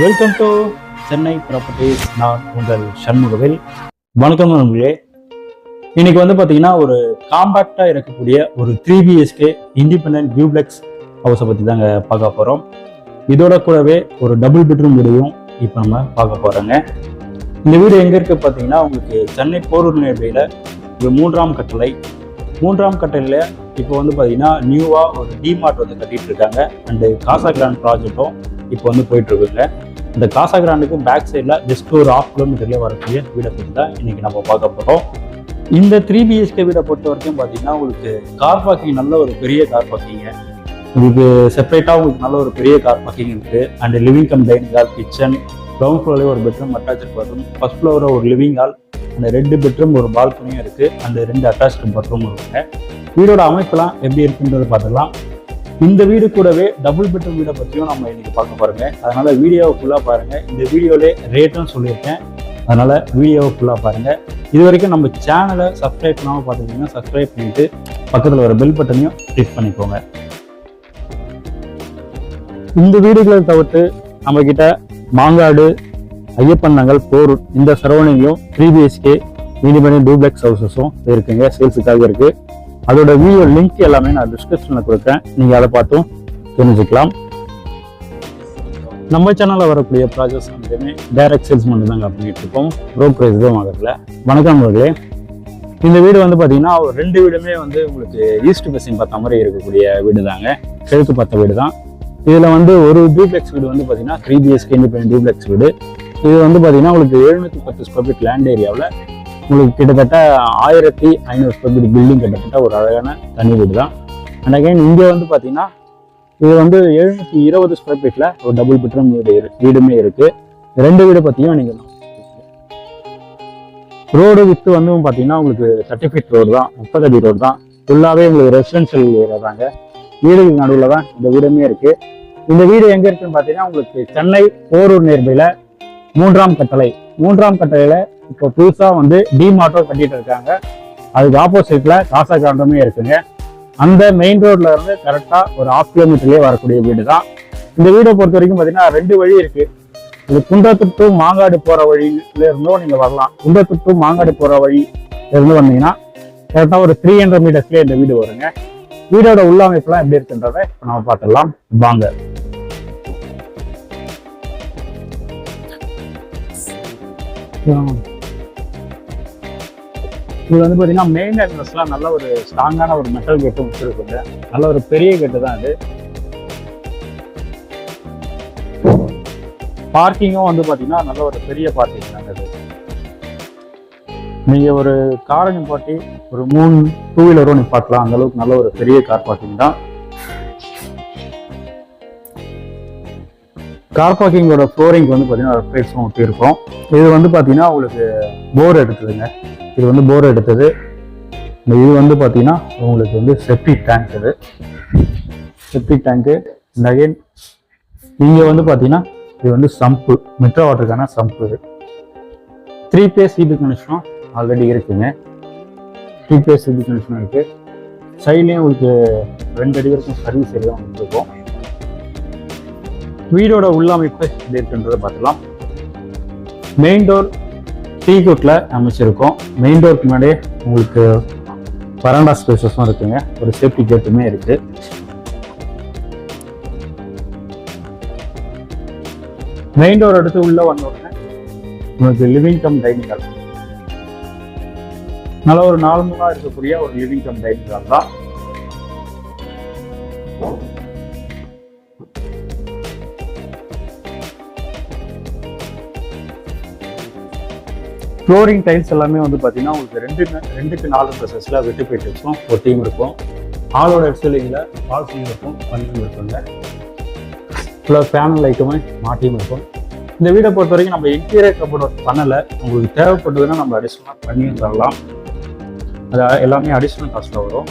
Welcome to Chennai properties. நான் உங்கள் சண்முகவேல். வணக்கம் நண்பர்களே. இன்னைக்கு பார்த்தீங்கன்னா ஒரு காம்பாக்டாக இருக்கக்கூடிய ஒரு 3BHK இண்டிபெண்டன்ட் டியூப்ளெக்ஸ் ஹவுஸை பற்றி தாங்க பார்க்க போகிறோம். இதோட கூடவே ஒரு டபுள் பெட்ரூம் வீடையும் இப்போ நம்ம பார்க்க போகிறோங்க. இந்த வீடு எங்கே இருக்குது பார்த்தீங்கன்னா உங்களுக்கு சென்னை போரூர் நியர்பையில் ஒரு மூன்றாம் கட்டளையில் இப்போ பார்த்தீங்கன்னா நியூவாக ஒரு டிமார்ட் கட்டிட்டு இருக்காங்க. அண்டு காசா கிராண்ட் ப்ராஜெக்டும் இப்போ போயிட்டு இருக்குங்க. இந்த காசா கிராண்டுக்கு பேக் சைடில் ஜஸ்ட் ஒரு 1/2 கிலோமீட்டர்லேயே வரக்கூடிய வீடை பற்றி தான் இன்னைக்கு நம்ம பார்க்க போகிறோம். இந்த 3BHK வீடை பொறுத்த வரைக்கும் பார்த்தீங்கன்னா உங்களுக்கு கார் பார்க்கிங் நல்ல ஒரு பெரிய கார் பார்க்கிங்க. உங்களுக்கு செப்பரேட்டாக உங்களுக்கு நல்ல ஒரு பெரிய கார் பார்க்கிங் இருக்குது. And living cum dining hall, kitchen, ground ஃப்ளோர்லேயே ஒரு பெட்ரூம் அட்டாச்சு பாத்ரூம், ஃபர்ஸ்ட் ஃப்ளோரில் ஒரு லிவிங் ஹால், அந்த 2 பெட்ரூம் ஒரு பால்கனியும் இருக்குது. அந்த 2 அட்டாச்சு பாத்ரூம் இருக்குங்க. வீடோட அமைப்பெல்லாம் எப்படி இருக்குன்றதை பார்த்துக்கலாம். இந்த வீடு கூடவே டபுள் பெட்ரூம் வீடை பற்றியும் நம்ம இன்னைக்கு பார்க்க போகிறோங்க. அதனால வீடியோவை ஃபுல்லாக பாருங்கள். இந்த வீடியோவிலே ரேட்டும் சொல்லியிருக்கேன், அதனால வீடியோவை ஃபுல்லாக பாருங்கள். இது வரைக்கும் நம்ம சேனலை சப்ஸ்கிரைப் பண்ணாமல் பார்த்துக்கிங்கன்னா சப்ஸ்கிரைப் பண்ணிட்டு பக்கத்தில் வர பெல் பட்டனையும் கிளிக் பண்ணிக்கோங்க. இந்த வீடுகளை தவிர்த்து நம்ம கிட்ட மாங்காடு, ஐயப்பன் நகர், போரூர் இந்த சரௌண்டிங்லையும் 3BHK இண்டிபெண்டன்ட் டூப்ளெக்ஸ் ஹவுசஸும் இருக்குங்க, சேல்ஸுக்காக இருக்கு. அதோட வீடியோ லிங்க் எல்லாமே நான் டிஸ்கிரிப்ஷனில் கொடுக்குறேன், நீங்கள் அதை பார்த்தும் தெரிஞ்சுக்கலாம். நம்ம சேனலில் வரக்கூடிய ப்ராஜெக்ட்ஸ் வந்துமே டைரக்ட் சேல்ஸ் மட்டும் தாங்க பண்ணிட்டு இருக்கோம், ப்ரோக்கரேஜ் தான் வாங்கல. வணக்கம் அவர்களே. இந்த வீடு பார்த்தீங்கன்னா 2 வீடுமே உங்களுக்கு ஈஸ்ட் ஃபேசிங் பார்த்த மாதிரி இருக்கக்கூடிய வீடு தாங்க, கிழக்கு பார்த்த வீடு தான். இதில் ஒரு டூப்ளெக்ஸ் வீடு பார்த்தீங்கன்னா 3BHK இண்டிபெண்டன்ட் டூப்ளெக்ஸ் வீடு. இது பார்த்தீங்கன்னா உங்களுக்கு 710 ஸ்கொயர் ஃபீட் லேண்ட் ஏரியாவில் உங்களுக்கு கிட்டத்தட்ட 1500 ஸ்கொயர் ஃபீட் பில்டிங் கட்டப்பட்ட ஒரு அழகான தனி வீடு தான். அண்ட் அகைன் இங்கே பார்த்தீங்கன்னா இது 720 ஸ்கொயர் ஃபீட்டில் ஒரு டபுள் பெட்ரூம் வீடுமே இருக்குது. 2 வீடு பார்த்தீங்கன்னா நீங்கள் ரோடு வித்து பார்த்தீங்கன்னா உங்களுக்கு 30 ஃபீட் ரோடு தான், 30 அடி ரோடு தான். ஃபுல்லாகவே உங்களுக்கு ரெசிடென்ஷியல் ஏரியா தாங்க. வீடுகளுக்கு நடுவில் தான் இந்த வீடுமே இருக்குது. இந்த வீடு எங்கே இருக்குன்னு பார்த்தீங்கன்னா உங்களுக்கு சென்னை போரூர் நியர்பையில் மூன்றாம் கட்டளையில் இப்போ புதுசாக டிமார்ட்டோ கட்டிட்டு இருக்காங்க. அதுக்கு ஆப்போசிட்ல காசா கிராண்டுமே இருக்குங்க. அந்த மெயின் ரோட்ல இருந்து கரெக்டா ஒரு 1/2 கிலோமீட்டர்லயே வரக்கூடிய வீடு தான். இந்த வீடை பொறுத்த வரைக்கும் பார்த்தீங்கன்னா 2 வழி இருக்கு. இது குன்றத்தூர் டு மாங்காடு போற வழியில இருந்தோ நீங்க வரலாம். குன்றத்தூர் டு மாங்காடு போற வழியில இருந்து வந்தீங்கன்னா கரெக்டா ஒரு 300 மீட்டர்ஸ்லயே இந்த வீடு வருங்க. வீடோட உள்ளமைப்புலாம் எப்படி இருக்குன்றத நம்ம பார்த்துடலாம் வாங்க. இது பார்த்தீங்கன்னா மெயின் என்ட்ரன்ஸ்லாம் நல்ல ஒரு ஸ்ட்ராங்கான ஒரு மெட்டல் கேட்டும் வச்சிருக்குங்க. நல்ல ஒரு பெரிய கேட்டு தான் இது. பார்க்கிங்கும் பார்த்தீங்கன்னா நல்ல ஒரு பெரிய பார்க்கிங் தாங்க இது. நீங்க ஒரு காரை நிப்பாட்டி ஒரு 3 2 வீலரும் நிப்பாட்டலாம், அந்த அளவுக்கு நல்ல ஒரு பெரிய கார் பார்க்கிங் தான். கார் பார்க்கிங்கோட ஃப்ளோரிங் பார்த்தீங்கன்னா ரைட்ஸும் ஒட்டி இருக்கும். இது பார்த்தீங்கன்னா உங்களுக்கு போர் எடுத்ததுங்க. இது போர் எடுத்தது. இது பார்த்தீங்கன்னா உங்களுக்கு செப்டிக் டேங்க். இது செப்டிக் டேங்க்கு. அகைன் இங்கே பார்த்தீங்கன்னா இது சம்பு, மெட்ரோ வாட்டருக்கான சம்பு. இது 3 பேஸ் சிபி கனெக்ஷனும் ஆல்ரெடி இருக்குங்க. 3 பேஸ் சிபி கனெக்ஷனும் இருக்கு. சைட்லேயும் உங்களுக்கு 2 அடி வரைக்கும் சர்வீஸ் ஏரியா இருக்கும். வீடோட உள்ளமைப்பு எப்படி இருக்குன்றதை பார்த்துலாம். மெயின் டோர் டீகுட்ல அமைச்சிருக்கோம். மெயின் டோருக்கு முன்னாடியே உங்களுக்கு வராண்டா ஸ்பேசஸும் இருக்குங்க. ஒரு சேஃப்டி கேட்டுமே இருக்கு. மெயின் டோர் எடுத்து உள்ள வந்தோடனே உங்களுக்கு லிவிங் கம் டைனிங் ஹால், நல்ல ஒரு 4 இருக்கக்கூடிய ஒரு லிவிங் கம் டைனிங் ஹால் தான். ஃப்ளோரிங் டைல்ஸ் எல்லாமே பார்த்தீங்கன்னா உங்களுக்கு 2க்கு 4 ப்ரெசஸ்ல வெட்டு போயிட்டு ஒரு டீம் இருக்கும். ஹாலோட எக்ஸலிங்கில் ஃபால் சீலிங் இருக்கும், பண்ணியும் இருக்குங்க. ஃபுல்லாக ஃபேனல் லைட்டுமே மாட்டியும் இருக்கும். இந்த வீடை பொறுத்த வரைக்கும் நம்ம இன்டீரியர் கபோர்ட் ஒர்க் பண்ணலை. உங்களுக்கு தேவைப்பட்டதுன்னா நம்ம அடிஷ்னலாக பண்ணியும் தரலாம். அது எல்லாமே அடிஷ்னல் காஸ்ட்டில் வரும்.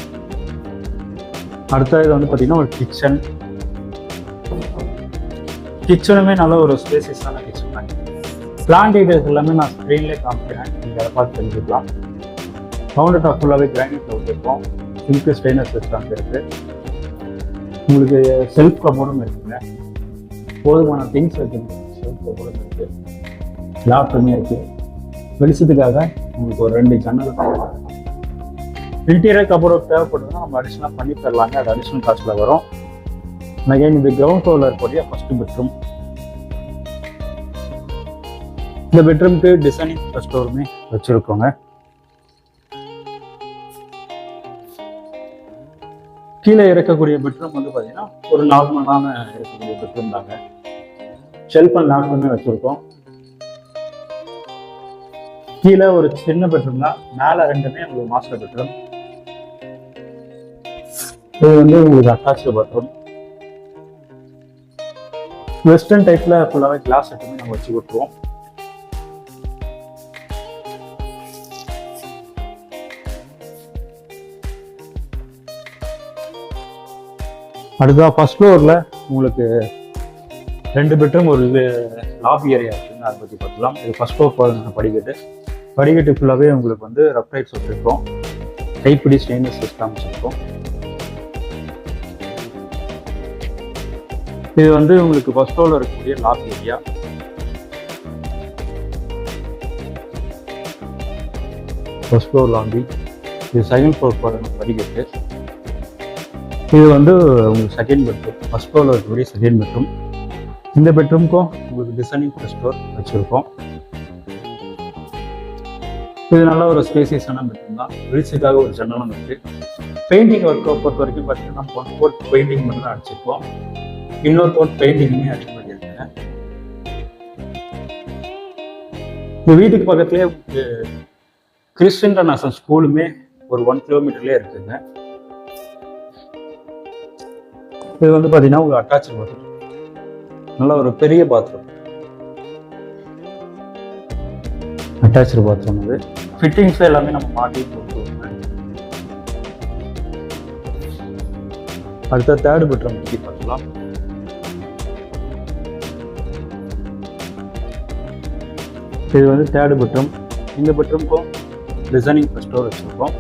அடுத்த இது பார்த்தீங்கன்னா ஒரு கிச்சனுமே நல்ல ஒரு ஸ்பேசியஸான கிச்சன் தான். பிளான் டீடைல்ஸ் எல்லாமே நான் ஸ்க்ரீன்லேயே காமிக்கிறேன், நீங்கள் அதை பார்த்து தெரிஞ்சுக்கலாம். கவுண்டர் டாப் ஃபுல்லாகவே கிரானைட்டில் வச்சுருக்கோம். சிங்க்கு ஸ்டெயின்லெஸ் ஸ்டீல் இருக்குது. உங்களுக்கு செல்ஃப் கபோர்டும் இருக்குங்க. போதுமான திங்ஸ் வச்சுருக்கோம். இருக்கு, லாப்டமே இருக்கு. வெளிச்சத்துக்காக உங்களுக்கு ஒரு 2 ஜன்னல். இன்டீரியர் கபோர்ட் தேவைப்படுதுன்னா நம்ம அடிஷனலாக பண்ணி தரலாங்க, அது அடிஷனல் காஸ்ட்ல வரும். அகைன் இது கிரவுண்ட் ஃப்ளோர்ல இருக்கக்கூடிய ஃபர்ஸ்ட் பெட்ரூம். இந்த பெட்ரூம்க்கு டிசைனிங் ஃபர்ஸ்ட் ஃப்ளோருமே வச்சிருக்கோங்க. கீழே இருக்கக்கூடிய பெட்ரூம் வந்து பார்த்தீங்கன்னா ஒரு நார்மலான இருக்கக்கூடிய பெட்ரூம் தாங்க. ஷெல்ஃப் அண்ட் லாக்டமே வச்சிருக்கோம். கீழே ஒரு சின்ன பெட்ரூம் தான், மேலே 2மே உங்களுக்கு மாஸ்டர் பெட்ரூம். இது வந்து உங்களுக்கு அட்டாச்சு பாத்ரூம். வெஸ்டர்ன் டைப்ல ஃபுல்லாவே கிளாஸ் செட்டுமே நம்ம வச்சு கொடுத்துருவோம். அடுத்தா ஃபர்ஸ்ட் ஃப்ளோர்ல உங்களுக்கு 2 பெட்ரூம் ஒரு லாபி ஏரியா இருக்குங்க, அதை பற்றி பார்த்துக்கலாம். இது ஃபர்ஸ்ட் ஃப்ளோர் போகிறதுனால படிக்கட்டு ஃபுல்லாகவே உங்களுக்கு வந்து ரஃப் டைப்ஸ் வச்சுருக்கோம். கைப்பிடி ஸ்டெயின்லெஸ் சிஸ்டம் வச்சுருக்கோம். இது வந்து உங்களுக்கு ஃபர்ஸ்ட் ஃப்ளோர்ல இருக்கக்கூடிய lobby area. First floor lobby. இது செகண்ட் ஃப்ளோர் போகிற படிக்கட்டு. இது வந்து உங்களுக்கு செகண்ட் பெட்ரூம், ஃபர்ஸ்ட் ஃப்ளோர்ல இருக்கக்கூடிய செகண்ட் பெட்ரூம். இந்த பெட்ரூம்க்கும் உங்களுக்கு டிசைனிங் ஃபர்ஸ்ட் ஃப்ளோர் வச்சிருக்கோம். இது நல்ல ஒரு ஸ்பேசியஸான பெட்ரூம் தான். வெளிச்சத்துக்காக ஒரு ஜன்னலும் இருக்கு. பெயிண்டிங் ஒர்க்கை பொறுத்த வரைக்கும் பார்த்தீங்கன்னா 1 கோட் பெயிண்டிங் மட்டும் தான் அடிச்சிருக்கோம். இன்னொரு கோட் பெயிண்டிங்குமே அடிக்க பண்ணியிருக்கேன். இந்த வீட்டுக்கு பக்கத்துலேயே கிறிஸ்டியன் இன்டர்நேஷனல் ஸ்கூலுமே ஒரு 1 கிலோமீட்டர்லேயே இருக்குங்க. இது வந்து பார்த்தீங்கன்னா உங்களுக்கு அட்டாச்சு பாத்ரூம், நல்ல ஒரு பெரிய பாத்ரூம். Attach bathroom. இது ஃபிட்டிங்ஸ் எல்லாமே நம்ம மாட்டி கொடுத்துருவோம். அடுத்த தேர்ட் பெட்ரூம் பற்றி பார்க்கலாம். இது வந்து தேர்ட் பெட்ரூம். இந்த பெட்ரூம்க்கும் டிசைனிங் ஃபர்ஸ்ட் ஃப்ளோர் வச்சுருக்கோம்.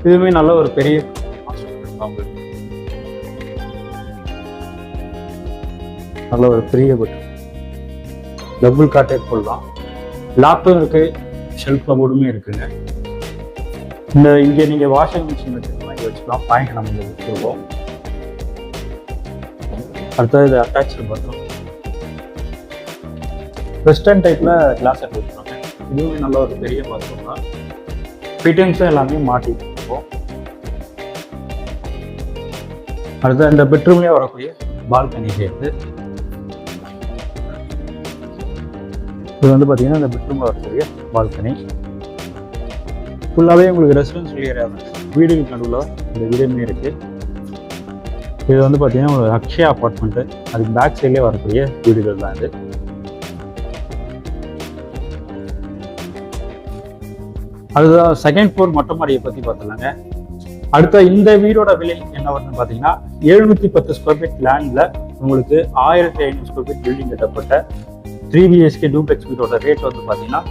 இதுவுமே நல்ல ஒரு பெரிய உங்களுக்கு நல்ல ஒரு பெரிய பெட்ரூம். டபுள் காட்டே போடலாம். லாப்டும் இருக்கு, ஷெல்ஃப் கபோர்டுமே இருக்குங்க. இங்கே நீங்கள் வாஷிங் மிஷின் வச்சுக்கலாம், இங்கே வச்சுக்கலாம். பாயிண்ட் நம்ம இங்கே வச்சுருக்கோம். அடுத்தது இது அட்டாச்சு பாத்ரூம். வெஸ்டர்ன் டைப்ல கிளாஸ் செட் வச்சுருவாங்க. இதுவுமே நல்ல ஒரு பெரிய பாத்ரூம் தான். ஃபிட்டிங்ஸும் எல்லாமே மாட்டி வச்சுருக்கோம். அடுத்த இந்த பெட்ரூம்லேயே வரக்கூடிய பால்கனி சேர்த்து இது வந்து பார்த்தீங்கன்னா இந்த பெட்ரூமில் வரக்கூடிய பால்கனி ஃபுல்லாகவே உங்களுக்கு ரெசிடென்ஷியல் ஏரியா தான். வீடுக்கு நடுவில் இந்த வீடுமே இருக்குது. இது வந்து பார்த்தீங்கன்னா ஒரு அக்ஷயா அப்பார்ட்மெண்ட்டு, அதுக்கு பேக் சைட்லேயே வரக்கூடிய வீடுகள் தான் இது. அதுதான் செகண்ட் ஃப்ளோர் மொட்டை மாடியை பற்றி பார்த்துலாங்க. அடுத்த இந்த வீடோட விலை என்ன வருதுன்னு பார்த்தீங்கன்னா 710 ஸ்கொயர் ஃபீட் லேண்டில் உங்களுக்கு 1500 ஸ்கொயர் ஃபீட் பில்டிங் கட்டப்பட்ட 3 BHK டூப்ளெக்ஸ் வீடோட ரேட் வந்து பார்த்தீங்கன்னா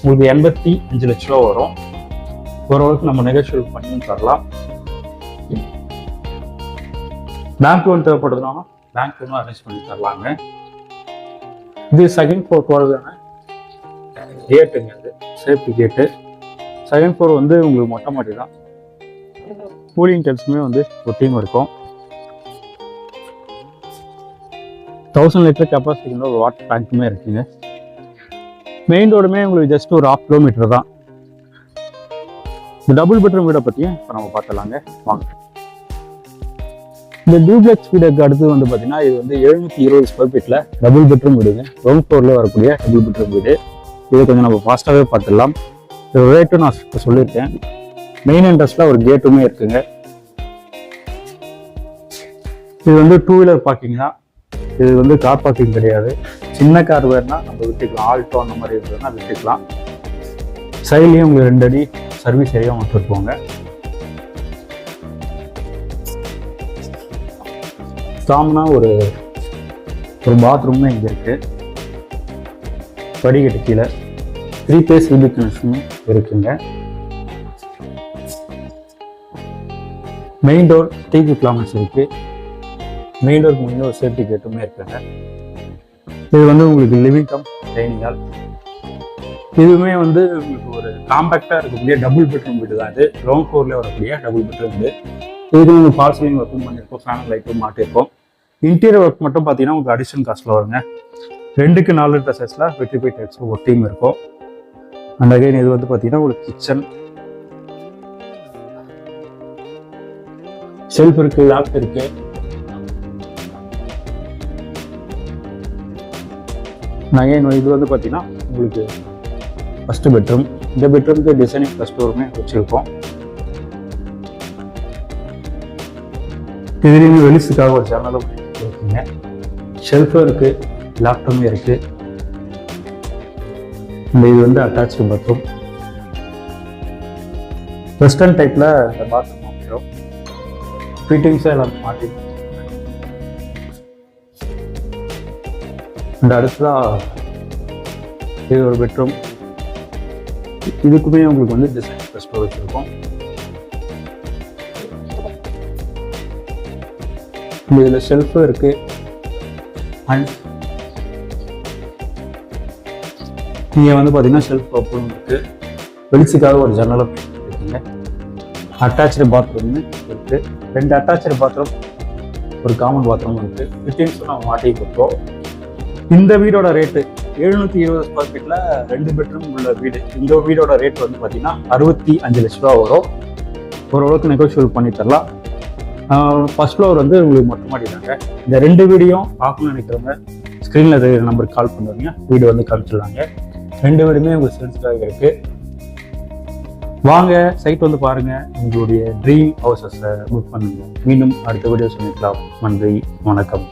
உங்களுக்கு 85 லட்ச ரூபா வரும். ஓரளவுக்கு நம்ம நெகோஷியேட் பண்ணி தரலாம். பேங்க் லோன் தேவைப்படுறதுனால பேங்க் லோனும் அரேஞ்ச் பண்ணி தரலாங்க. இது செகண்ட் ஃப்ளோர் போகிறதுக்கான கேட்டுங்க, அது சேஃப்டி கேட்டு. செகண்ட் ஃப்ளோர் வந்து உங்களுக்கு மொட்டை மாடி தான். கூலிங் டெப்ஸுமே வந்து ஒட்டியும் இருக்கும். 1000 லிட்டர் கெப்பாசிட்டிங்கிற ஒரு வாட்டர் டேங்க்குமே இருக்குங்க. மெயின் ரோடுமே உங்களுக்கு ஜஸ்ட் ஒரு 1/2 கிலோமீட்டர் தான். இந்த டபுள் பெட்ரூம் வீடை பற்றியும் இப்போ நம்ம பார்த்துலாங்க வாங்க. இந்த டூப்ளெக்ஸ் வீடுக்கு அடுத்து வந்து பார்த்தீங்கன்னா இது வந்து 720 ஸ்கொயர் ஃபீட்டில் டபுள் பெட்ரூம் வீடுங்க. கிரவுண்ட் ஃப்ளோரில் வரக்கூடிய டபுள் பெட்ரூம் வீடு. இதை கொஞ்சம் நம்ம ஃபாஸ்ட்டாகவே பார்த்துடலாம். இது ரேட்டும் நான் இப்போ சொல்லியிருக்கேன். மெயின் என்ட்ரன்ஸில் ஒரு கேட்டுமே இருக்குங்க. இது வந்து 2 வீலர் பார்க்கிங் தான். இது வந்து கார் பார்க்கிங் கிடையாது. சின்ன கார் வேணுன்னா நம்ம விட்டுக்கலாம், ஆல்டோ அந்த மாதிரி இருந்ததுன்னா விட்டுக்கலாம். சைட்லேயும் உங்களுக்கு 2 அடி சர்வீஸ் ஏரியா வந்துருப்போங்க. காமனா ஒரு பாத்ரூமே இங்கே இருக்கு. படிக்கட்டு கீழே 3 பேஸ் இபி கனெக்ஷனும் இருக்குங்க. மெயின் டோர் டிவி கிளாமஸ் இருக்கு. மெயின் டோருக்கு முன்னே ஒரு சேஃப்டி கேட்டுமே இருக்குங்க. இது வந்து உங்களுக்கு லிவிங் கம் டைனிங் ஹால். இதுவுமே வந்து உங்களுக்கு ஒரு காம்பேக்டாக இருக்கக்கூடிய டபுள் பெட்ரூம் வீடு தான். இது கிரவுண்ட் ஃப்ளோரில் வரக்கூடிய டபுள் பெட்ரூம் வீடு. இதுக்கு உங்களுக்கு ஃபால் சீலிங் ஒர்க்கும் பண்ணியிருக்கோம், ஃபேன் லைட்டும் மாட்டியிருக்கோம். இன்டீரியர் ஒர்க் மட்டும் பார்த்தீங்கன்னா உங்களுக்கு அடிஷனல் காஸ்ட்டில் வருங்க. 2க்கு 4 லிட்டர் சைஸில் வெட்டிஃபை டைப்ஸ் ஒரு டீம் இருக்கும். அண்ட் அகைன் இது வந்து பார்த்தீங்கன்னா உங்களுக்கு கிச்சன், ஷெல்ஃப் இருக்கு, லாஃப்ட் இருக்கு. அகைன் இது வந்து பார்த்தீங்கன்னா உங்களுக்கு ஃபர்ஸ்ட் பெட்ரூம். இந்த பெட்ரூமுக்கு டிசைனிங் ஃபர்ஸ்ட் டோருமே வச்சிருக்கோம். இதுலேயுமே வெளிச்சுக்காக ஒரு ஜன்னலும் இருக்குங்க. ஷெல்ஃபும் இருக்கு, லேப்டாப்புமே இருக்கு. இந்த இது வந்து அட்டாச்சு பாத்ரூம். வெஸ்டர்ன் டைப்ல இந்த பாத்ரூம் அமைக்கிறோம். ஃபிட்டிங்ஸாக எல்லாம் மாட்டி. இந்த அடுத்ததா இது ஒரு பெட்ரூம். இதுக்குமே உங்களுக்கு வந்து டிசைன் ஃபர்ஸ்ட் டோர் வச்சிருக்கோம். இதில் ஷெல்ஃபும் இருக்கு. அண்ட் இங்கே வந்து பார்த்தீங்கன்னா ஷெல்ஃப் ஓப்பனும் இருக்கு. வெளிச்சுக்காக ஒரு ஜன்னலும் இருக்குங்க. அட்டாச்சு பாத்ரூம் இருக்கு. 2 அட்டாச்சு பாத்ரூம், ஒரு காமன் பாத்ரூம் இருக்கு. ஃபிட்டிங்ஸும் நம்ம மாட்டி கொடுத்தோம். இந்த வீடோட ரேட்டு 720 ஸ்கொயர் ஃபீட்டில் 2 பெட்ரூம் உள்ள வீடு. இந்த வீடோட ரேட் வந்து பார்த்தீங்கன்னா 65 லட்ச ரூபா வரும். ஓரளவுக்கு நெகோஷியபிள் பண்ணி தரலாம். ஃபர்ஸ்ட் ஃப்ளோர் வந்து உங்களுக்கு மொட்டை மாட்டிட்டாங்க. இந்த 2 வீடியும் பார்க்கணும்னு நினைக்கிறவங்க ஸ்க்ரீனில் இருக்கிற நம்பருக்கு கால் பண்ணுவாங்க, வீடு வந்து காமிச்சிடலாங்க. 2 வீடுமே உங்களுக்கு சேல்ஸ்க்காக இருக்கு. வாங்க சைட் வந்து பாருங்க, உங்களுடைய ட்ரீம் ஹவுசஸை புக் பண்ணுங்க. மீண்டும் அடுத்த வீடியோ சந்திக்கலாம். நன்றி, வணக்கம்.